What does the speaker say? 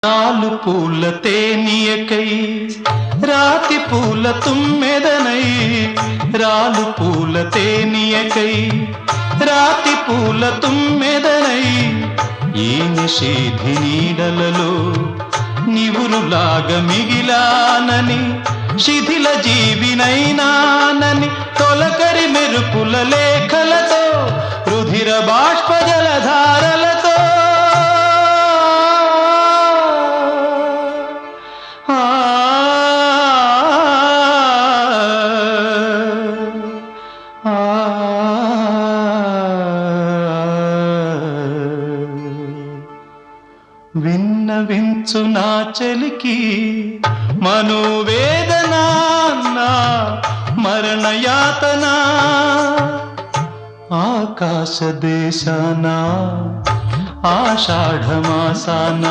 నాలు పూల తేనియకై రాతి పూల తుమ్మెదనై రాలు పూల తేనియకై రాతి పూల తుమ్మెదనై ఈ నిషేధి నీడలలో నివురులాగా మిగిలానని శిథిల జీవినైనానని తొలకరి మెరుపుల లేఖలతో రుధిర బాష్ప జలధారలతో విన్నవించు నా చలికి మనోవేదన మరణయాతన ఆకాశ దేశాన ఆషాఢమాసాన